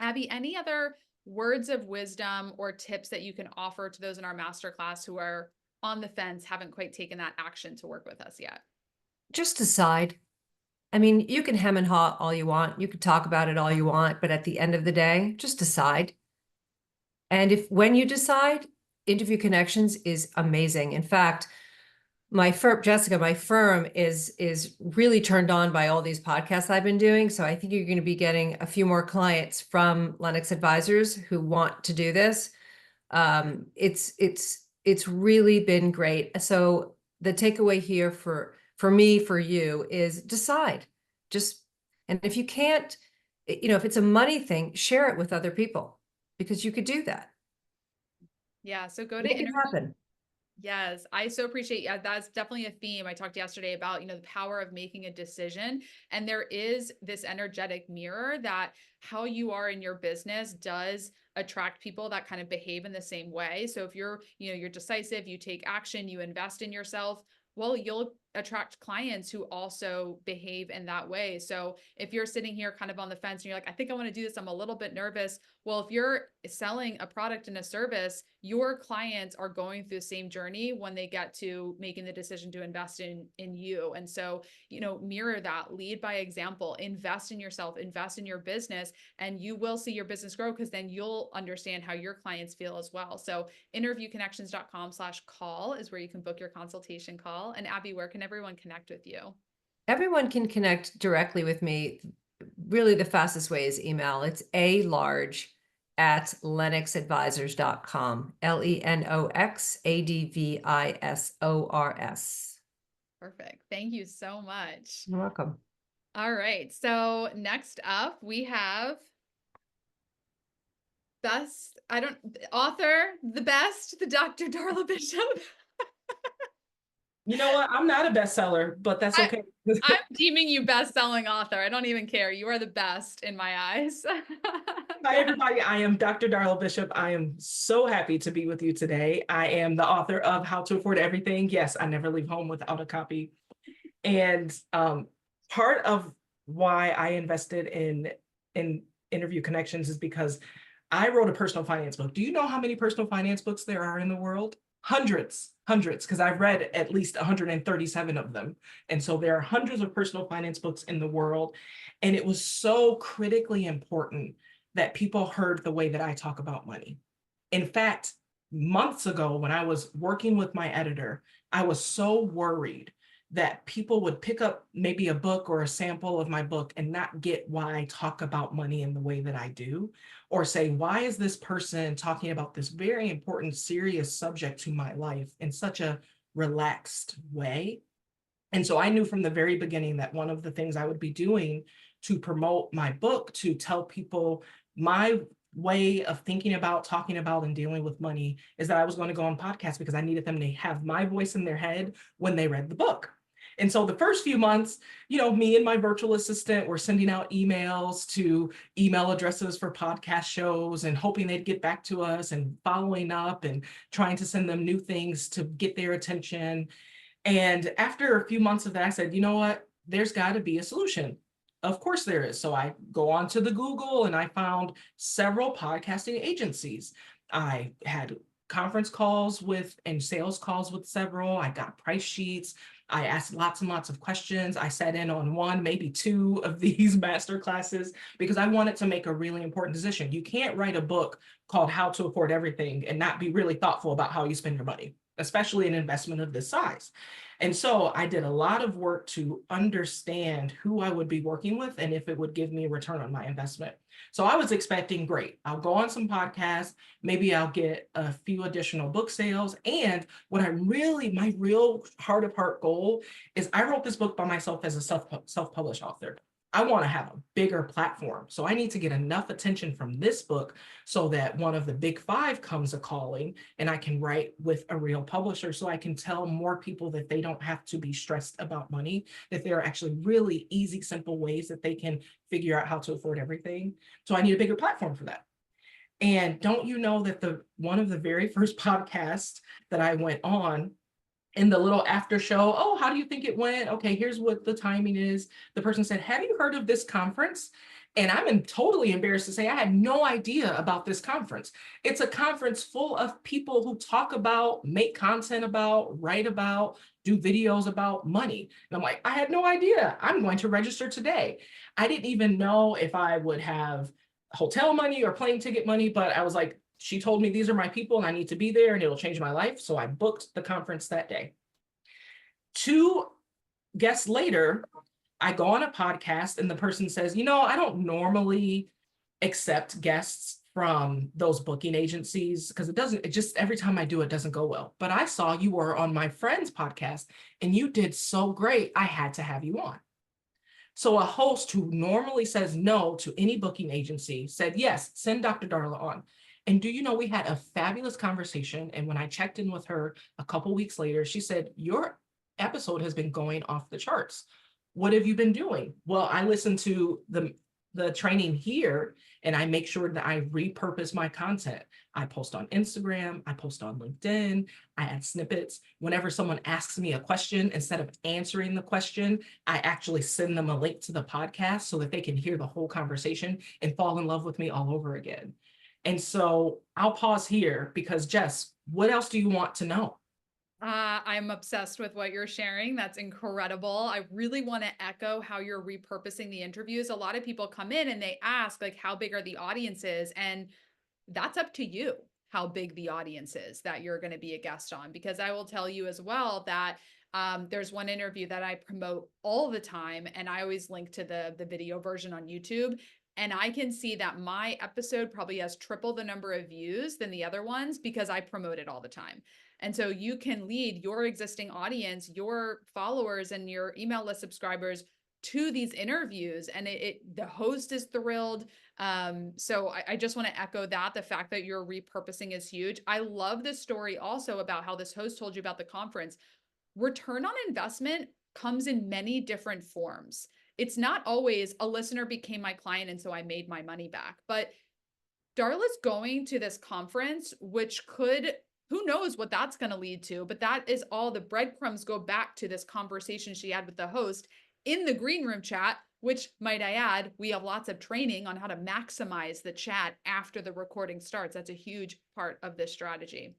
Abby, any other words of wisdom or tips that you can offer to those in our masterclass who are on the fence, haven't quite taken that action to work with us yet? Just decide. I mean, you can hem and haw all you want. You can talk about it all you want, but at the end of the day, just decide. And when you decide, Interview Connections is amazing. In fact, my firm, Jessica, my firm is really turned on by all these podcasts I've been doing. So I think you're going to be getting a few more clients from Lennox Advisors who want to do this. It's really been great. So the takeaway here for me, for you, is decide. And if you can't, if it's a money thing, share it with other people because you could do that. Yeah. So go to Make it happen. Yes, I so appreciate. Yeah, that's definitely a theme. I talked yesterday about, the power of making a decision. And there is this energetic mirror that how you are in your business does attract people that kind of behave in the same way. So if you're decisive, you take action, you invest in yourself, well, you'll attract clients who also behave in that way. So if you're sitting here kind of on the fence and you're like, I think I want to do this, I'm a little bit nervous. Well, if you're selling a product and a service, your clients are going through the same journey when they get to making the decision to invest in you. And so, mirror that, lead by example, invest in yourself, invest in your business, and you will see your business grow because then you'll understand how your clients feel as well. So interviewconnections.com/call is where you can book your consultation call. And Abby, where can everyone connect with you? Everyone can connect directly with me. Really, the fastest way is email. It's alarge@lennoxadvisors.com. LENOXADVISORS. Perfect. Thank you so much. You're welcome. All right. So next up, we have the Dr. Darla Bishop. You know what? I'm not a bestseller, but that's okay. I'm deeming you best-selling author. I don't even care. You are the best in my eyes. Hi, everybody. I am Dr. Darla Bishop. I am so happy to be with you today. I am the author of How to Afford Everything. Yes, I never leave home without a copy. And part of why I invested in Interview Connections is because I wrote a personal finance book. Do you know how many personal finance books there are in the world? Hundreds, because I've read at least 137 of them. And so there are hundreds of personal finance books in the world. And it was so critically important that people heard the way that I talk about money. In fact, months ago, when I was working with my editor, I was so worried that people would pick up maybe a book or a sample of my book and not get why I talk about money in the way that I do, or say, why is this person talking about this very important, serious subject to my life in such a relaxed way. And so I knew from the very beginning that one of the things I would be doing to promote my book, to tell people my way of thinking about, talking about, and dealing with money, is that I was going to go on podcasts because I needed them to have my voice in their head when they read the book. And so the first few months, me and my virtual assistant were sending out emails to email addresses for podcast shows and hoping they'd get back to us and following up and trying to send them new things to get their attention. And after a few months of that, I said, you know what, there's got to be a solution. Of course there is. So I go on to the Google and I found several podcasting agencies. I had conference calls with and sales calls with several. I got price sheets. I asked lots and lots of questions. I sat in on one, maybe two of these master classes because I wanted to make a really important decision. You can't write a book called How to Afford Everything and not be really thoughtful about how you spend your money, especially an investment of this size. And so I did a lot of work to understand who I would be working with and if it would give me a return on my investment. So I was expecting, great, I'll go on some podcasts, maybe I'll get a few additional book sales. And what my real heart of heart goal is, I wrote this book by myself as a self-published author. I want to have a bigger platform. So I need to get enough attention from this book so that one of the big five comes a calling and I can write with a real publisher, so I can tell more people that they don't have to be stressed about money, that there are actually really easy, simple ways that they can figure out how to afford everything. So I need a bigger platform for that. And don't you know that one of the very first podcasts that I went on, in the little after show, oh, how do you think it went? Okay, here's what the timing is. The person said, have you heard of this conference? And I'm totally embarrassed to say I had no idea about this conference. It's a conference full of people who talk about, make content about, write about, do videos about money. And I'm like, I had no idea. I'm going to register today. I didn't even know if I would have hotel money or plane ticket money, but I was like, she told me these are my people and I need to be there and it'll change my life. So I booked the conference that day. 2 guests later, I go on a podcast and the person says, I don't normally accept guests from those booking agencies because every time I do, it doesn't go well. But I saw you were on my friend's podcast and you did so great, I had to have you on. So a host who normally says no to any booking agency said, yes, send Dr. Darla on. And do you know, we had a fabulous conversation. And when I checked in with her a couple weeks later, she said, your episode has been going off the charts. What have you been doing? Well, I listened to the training here and I make sure that I repurpose my content. I post on Instagram, I post on LinkedIn, I add snippets. Whenever someone asks me a question, instead of answering the question, I actually send them a link to the podcast so that they can hear the whole conversation and fall in love with me all over again. And so I'll pause here because, Jess, what else do you want to know? I'm obsessed with what you're sharing. That's incredible. I really want to echo how you're repurposing the interviews. A lot of people come in and they ask, like, how big are the audiences? And that's up to you, how big the audience is that you're going to be a guest on. Because I will tell you as well that there's one interview that I promote all the time, and I always link to the video version on YouTube. And I can see that my episode probably has triple the number of views than the other ones because I promote it all the time. And so you can lead your existing audience, your followers and your email list subscribers to these interviews. And the host is thrilled. So I just want to echo that. The fact that you're repurposing is huge. I love this story also about how this host told you about the conference. Return on investment comes in many different forms. It's not always a listener became my client and so I made my money back. But Darla's going to this conference, which could, who knows what that's going to lead to, but that is all the breadcrumbs go back to this conversation she had with the host in the green room chat, which, might I add, we have lots of training on how to maximize the chat after the recording starts. That's a huge part of this strategy.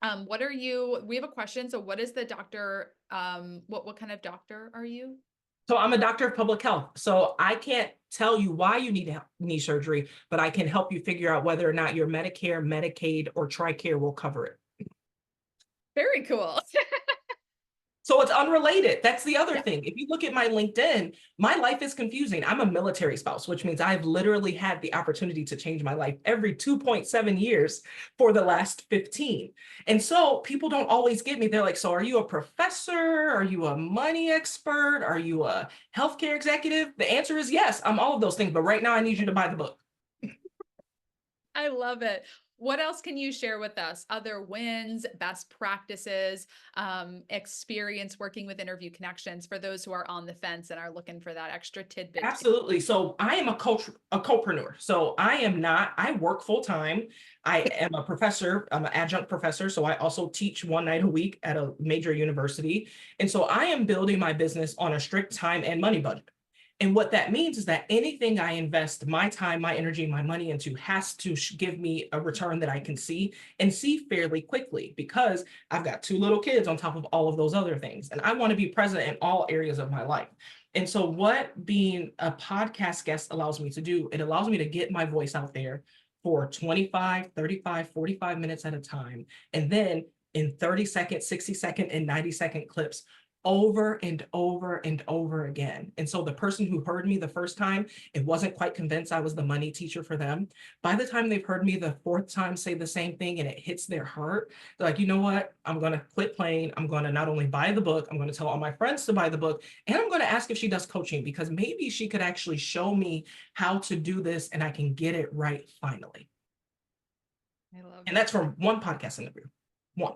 We have a question. So what is the doctor, what kind of doctor are you? So I'm a doctor of public health. So I can't tell you why you need knee surgery, but I can help you figure out whether or not your Medicare, Medicaid, or TRICARE will cover it. Very cool. So it's unrelated. That's the other Yeah. thing. If you look at my LinkedIn, my life is confusing. I'm a military spouse, which means I've literally had the opportunity to change my life every 2.7 years for the last 15. And so people don't always get me. They're like, so are you a professor? Are you a money expert? Are you a healthcare executive? The answer is yes, I'm all of those things. But right now I need you to buy the book. I love it. What else can you share with us? Other wins, best practices, experience working with Interview Connections for those who are on the fence and are looking for that extra tidbit. Absolutely. So I am a co-preneur. So I work full time. I am a professor. I'm an adjunct professor. So I also teach one night a week at a major university. And so I am building my business on a strict time and money budget. And what that means is that anything I invest my time, my energy, my money into has to give me a return that I can see and see fairly quickly, because I've got 2 little kids on top of all of those other things. And I want to be present in all areas of my life. And so what being a podcast guest allows me to do, it allows me to get my voice out there for 25, 35, 45 minutes at a time. And then in 30-second, 60-second, and 90-second clips, over and over and over again. And so the person who heard me the first time, it wasn't quite convinced I was the money teacher for them. By the time they've heard me the 4th time say the same thing and it hits their heart, they're like, you know what? I'm going to quit playing. I'm going to not only buy the book, I'm going to tell all my friends to buy the book, and I'm going to ask if she does coaching, because maybe she could actually show me how to do this and I can get it right finally. I love And that. that's from one podcast interview. One.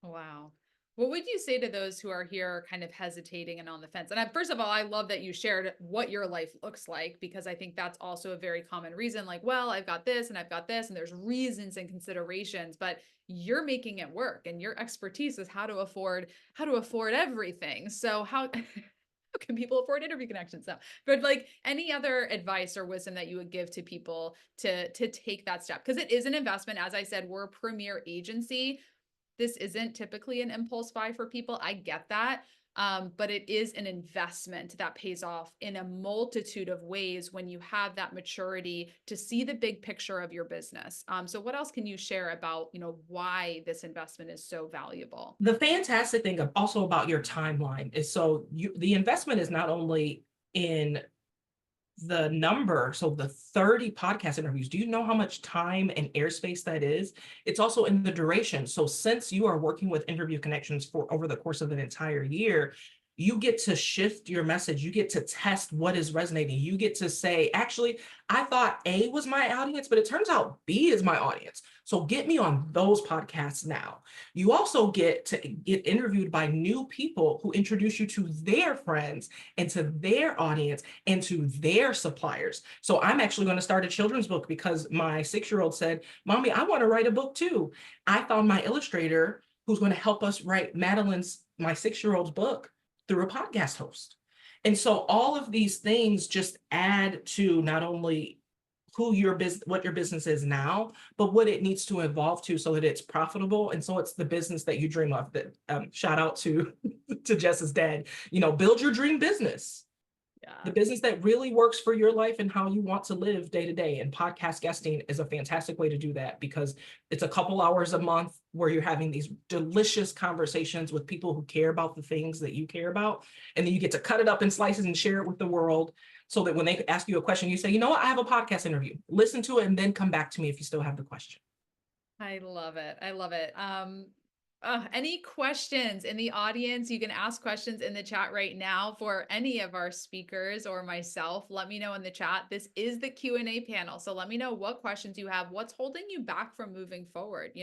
Wow. What would you say to those who are here kind of hesitating and on the fence? And first of all, I love that you shared what your life looks like, because I think that's also a very common reason. Like, well, I've got this and I've got this, and there's reasons and considerations, but you're making it work, and your expertise is how to afford everything. So how can people afford Interview Connections now? But like, any other advice or wisdom that you would give to people to take that step? Because it is an investment. As I said, we're a premier agency. This isn't typically an impulse buy for people. I get that. But it is an investment that pays off in a multitude of ways when you have that maturity to see the big picture of your business. So what else can you share about, why this investment is so valuable? The fantastic thing also about your timeline is, so the investment is not only in the number, so the 30 podcast interviews, do you know how much time and airspace that is? It's also in the duration. So since you are working with Interview Connections for over the course of an entire year, you get to shift your message. You get to test what is resonating. You get to say, actually, I thought A was my audience, but it turns out B is my audience. So get me on those podcasts now. You also get to get interviewed by new people who introduce you to their friends and to their audience and to their suppliers. So I'm actually going to start a children's book because my 6-year-old said, Mommy, I want to write a book too. I found my illustrator who's going to help us write my 6-year-old's book through a podcast host. And so all of these things just add to not only what your business is now, but what it needs to evolve to so that it's profitable. And so it's the business that you dream of. That shout out to Jess's dad, build your dream business. Yeah. The business that really works for your life and how you want to live day to day. And podcast guesting is a fantastic way to do that, because it's a couple hours a month where you're having these delicious conversations with people who care about the things that you care about. And then you get to cut it up in slices and share it with the world, so that when they ask you a question, you say, you know what, I have a podcast interview. Listen to it and then come back to me if you still have the question. I love it. I love it. Any questions in the audience? You can ask questions in the chat right now for any of our speakers or myself. Let me know in the chat. This is the Q&A panel. So let me know what questions you have. What's holding you back from moving forward?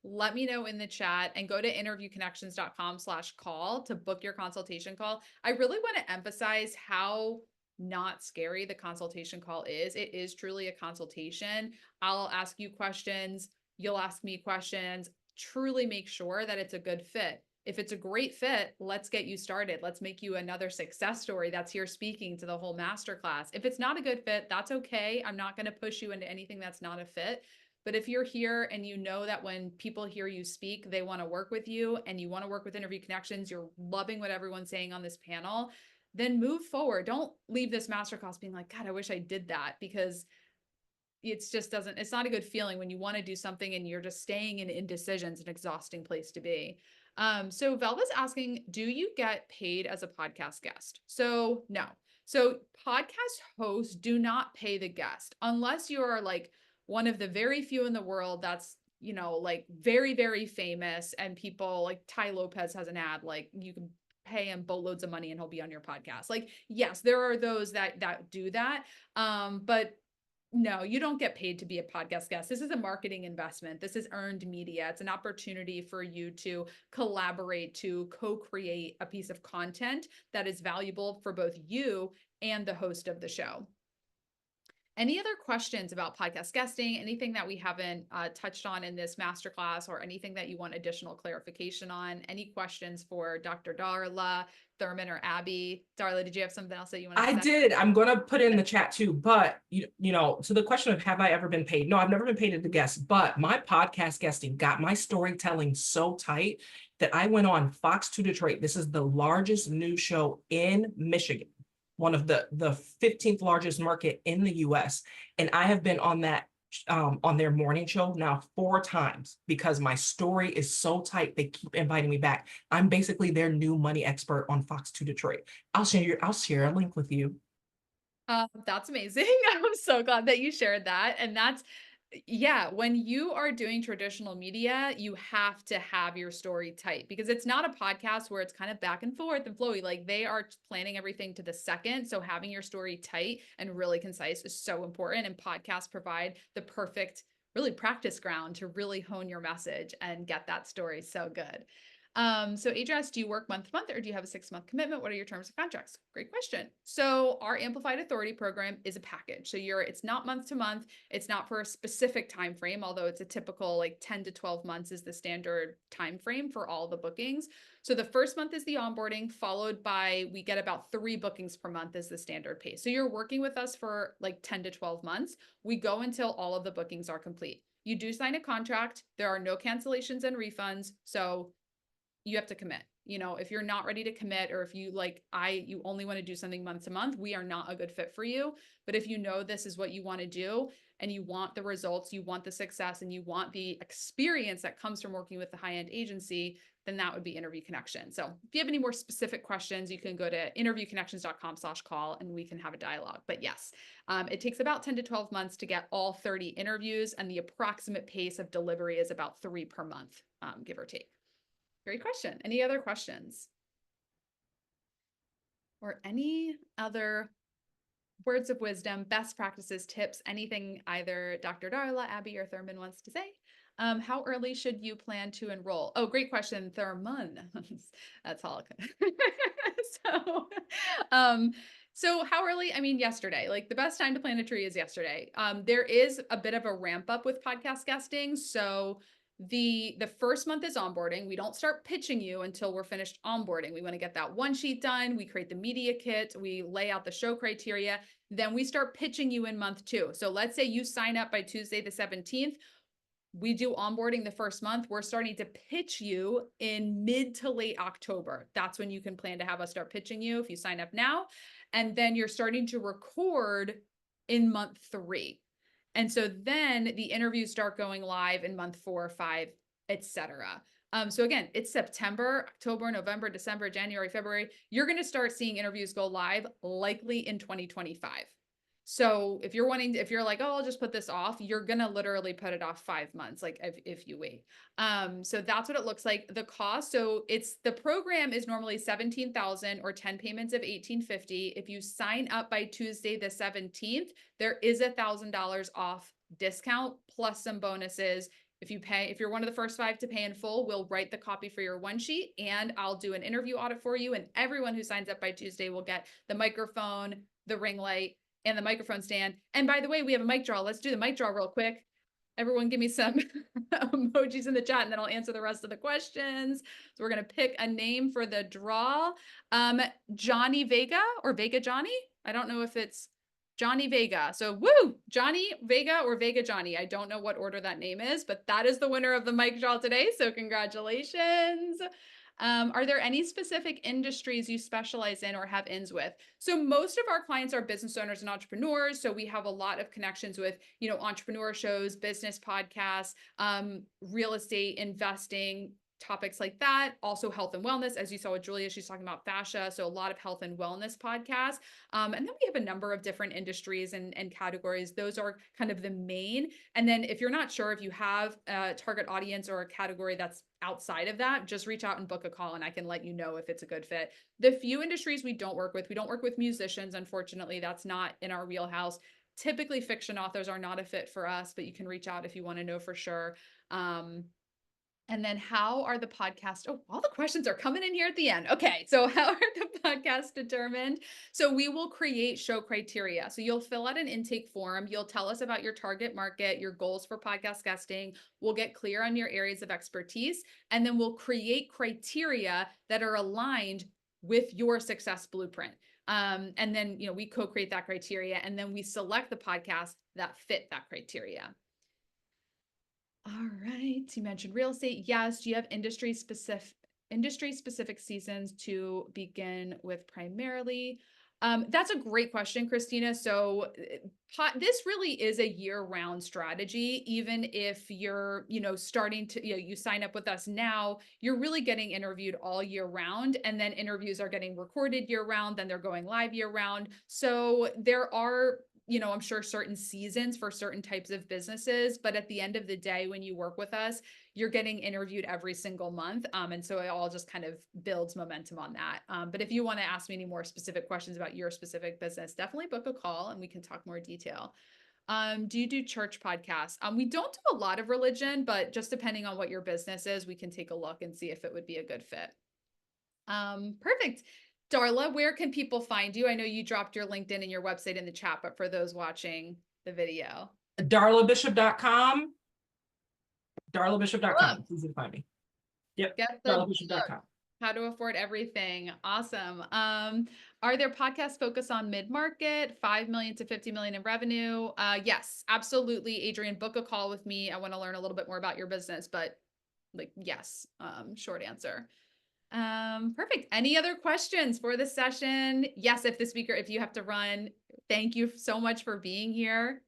Let me know in the chat, and go to interviewconnections.com/call to book your consultation call. I really want to emphasize how not scary the consultation call is. It is truly a consultation. I'll ask you questions. You'll ask me questions. Truly make sure that it's a good fit. If it's a great fit, let's get you started. Let's make you another success story that's here speaking to the whole masterclass. If it's not a good fit, that's okay. I'm not going to push you into anything that's not a fit. But if you're here and you know that when people hear you speak, they want to work with you, and you want to work with Interview Connections, you're loving what everyone's saying on this panel, then move forward. Don't leave this masterclass being like, God, I wish I did that, because it's not a good feeling when you want to do something and you're just staying in indecision. It's an exhausting place to be. So Velva's asking, do you get paid as a podcast guest? So no. So podcast hosts do not pay the guest unless you are like one of the very few in the world that's, like very, very famous, and people like Ty Lopez has an ad, like you can pay him boatloads of money and he'll be on your podcast. Like, yes, there are those that do that. But no, you don't get paid to be a podcast guest. This is a marketing investment. This is earned media. It's an opportunity for you to collaborate, to co-create a piece of content that is valuable for both you and the host of the show. Any other questions about podcast guesting? Anything that we haven't touched on in this masterclass, or anything that you want additional clarification on? Any questions for Dr. Darla, Thurman, or Abby? Darla, did you have something else that you want to say? I did. I'm going to put it in the chat too, but to the question of have I ever been paid? No, I've never been paid as a guest, but my podcast guesting got my storytelling so tight that I went on Fox 2 Detroit. This is the largest news show in Michigan, one of the 15th largest market in the US. And I have been on that on their morning show now 4 times because my story is so tight. They keep inviting me back. I'm basically their new money expert on Fox 2 Detroit. I'll share a link with you. That's amazing. I'm so glad that you shared that. And that's, yeah, when you are doing traditional media, you have to have your story tight, because it's not a podcast where it's kind of back and forth and flowy. Like, they are planning everything to the second. So having your story tight and really concise is so important. And podcasts provide the perfect, really practice ground to really hone your message and get that story so good. So Adrias, do you work month to month, or do you have a 6-month commitment? What are your terms of contracts? Great question. So our Amplified Authority program is a package. So it's not month to month. It's not for a specific time frame, although it's a typical like 10 to 12 months is the standard time frame for all the bookings. So the first month is the onboarding, followed by, we get about 3 bookings per month is the standard pace. So you're working with us for like 10 to 12 months. We go until all of the bookings are complete. You do sign a contract. There are no cancellations and refunds. So you have to commit. If you're not ready to commit, or if you you only want to do something month to month, we are not a good fit for you. But if you know this is what you want to do, and you want the results, you want the success, and you want the experience that comes from working with the high-end agency, then that would be Interview Connection. So if you have any more specific questions, you can go to interviewconnections.com/call and we can have a dialogue. But yes, it takes about 10 to 12 months to get all 30 interviews, and the approximate pace of delivery is about 3 per month, give or take. Great question. Any other questions? Or any other words of wisdom, best practices, tips, anything either Dr. Darla, Abby, or Thurman wants to say? How early should you plan to enroll? Oh, great question, Thurman. That's all. So how early? I mean, yesterday. Like, the best time to plant a tree is yesterday. There is a bit of a ramp up with podcast guesting. So the first month is onboarding. We don't start pitching you until we're finished onboarding. We want to get that one sheet done. We create the media kit. We lay out the show criteria. Then we start pitching you in month 2. So let's say you sign up by Tuesday the 17th. We do onboarding the first month. We're starting to pitch you in mid to late October. That's when you can plan to have us start pitching you if you sign up now. And then you're starting to record in month 3. And so then the interviews start going live in month 4, 5, etc. So again, it's September, October, November, December, January, February. You're going to start seeing interviews go live likely in 2025. So if you're like, oh, I'll just put this off, you're going to literally put it off 5 months, like if you wait. So that's what it looks like. The cost. So the program is normally $17,000 or 10 payments of $1,850. If you sign up by Tuesday, the 17th, there is $1,000 off discount plus some bonuses. If you're one of the first 5 to pay in full, we'll write the copy for your one sheet, and I'll do an interview audit for you. And everyone who signs up by Tuesday will get the microphone, the ring light, and the microphone stand. And by the way, we have a mic draw. Let's do the mic draw real quick. Everyone give me some emojis in the chat, and then I'll answer the rest of the questions. So we're going to pick a name for the draw. Johnny Vega, or Vega Johnny. I don't know if it's Johnny Vega. So woo, Johnny Vega or Vega Johnny. I don't know what order that name is, but that is the winner of the mic draw today. So congratulations. Are there any specific industries you specialize in or have ins with? So most of our clients are business owners and entrepreneurs. So we have a lot of connections with, entrepreneur shows, business podcasts, real estate investing, topics like that. Also health and wellness, as you saw with Julia, she's talking about fascia. So a lot of health and wellness podcasts. And then we have a number of different industries and categories. Those are kind of the main. And then if you're not sure if you have a target audience or a category that's outside of that, just reach out and book a call and I can let you know if it's a good fit. The few industries we don't work with musicians. Unfortunately, that's not in our wheelhouse. Typically fiction authors are not a fit for us, but you can reach out if you want to know for sure. And then how are the podcasts? Oh, all the questions are coming in here at the end. Okay. So how are the podcasts determined? So we will create show criteria. So you'll fill out an intake form. You'll tell us about your target market, your goals for podcast guesting. We'll get clear on your areas of expertise, and then we'll create criteria that are aligned with your success blueprint. And then, we co-create that criteria, and then we select the podcasts that fit that criteria. All right. You mentioned real estate. Yes. Do you have industry specific seasons to begin with primarily? That's a great question, Christina. So this really is a year-round strategy. Even if you're, starting to, you sign up with us now, you're really getting interviewed all year round. And then interviews are getting recorded year round. Then they're going live year round. So there are, I'm sure certain seasons for certain types of businesses, but at the end of the day, when you work with us, you're getting interviewed every single month. And so it all just kind of builds momentum on that. But if you want to ask me any more specific questions about your specific business, definitely book a call and we can talk more detail. Do you do church podcasts? We don't do a lot of religion, but just depending on what your business is, we can take a look and see if it would be a good fit. Perfect. Darla, where can people find you? I know you dropped your LinkedIn and your website in the chat, but for those watching the video. DarlaBishop.com. DarlaBishop.com. It's easy to find me. Yep. DarlaBishop.com. How to afford everything. Awesome. Are there podcasts focused on mid-market, 5 million to 50 million in revenue? Yes, absolutely. Adrian, book a call with me. I want to learn a little bit more about your business, but yes, short answer. Perfect. Any other questions for the session? Yes, if you have to run, thank you so much for being here.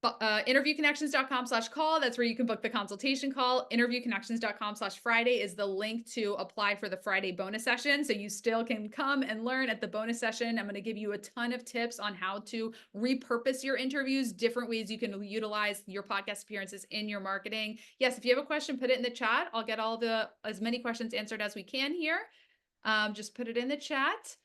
Interviewconnections.com/call. That's where you can book the consultation call. Interviewconnections.com/Friday is the link to apply for the Friday bonus session. So you still can come and learn at the bonus session. I'm going to give you a ton of tips on how to repurpose your interviews, different ways you can utilize your podcast appearances in your marketing. Yes, if you have a question, put it in the chat. I'll get as many questions answered as we can here. Just put it in the chat.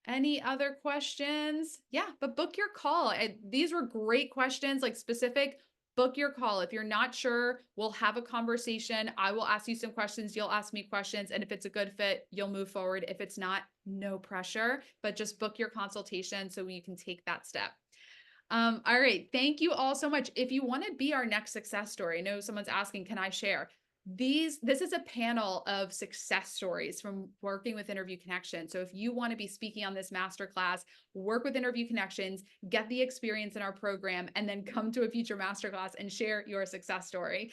Any other questions? Yeah, but book your call. These were great questions, specific. Book your call. If you're not sure, we'll have a conversation. I will ask you some questions. You'll ask me questions. And if it's a good fit, you'll move forward. If it's not, no pressure, but just book your consultation so you can take that step. All right. Thank you all so much. If you want to be our next success story, I know someone's asking, can I share? This is a panel of success stories from working with Interview Connections. So if you want to be speaking on this masterclass, work with Interview Connections, get the experience in our program, and then come to a future masterclass and share your success story.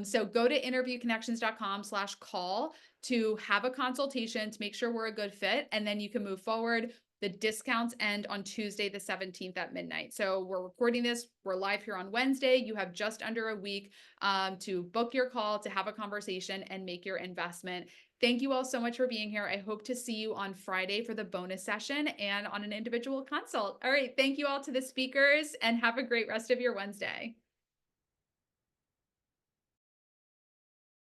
So go to interviewconnections.com/call to have a consultation to make sure we're a good fit, and then you can move forward. The discounts end on Tuesday, the 17th at midnight. So we're recording this. We're live here on Wednesday. You have just under a week to book your call, to have a conversation and make your investment. Thank you all so much for being here. I hope to see you on Friday for the bonus session and on an individual consult. All right. Thank you all to the speakers and have a great rest of your Wednesday.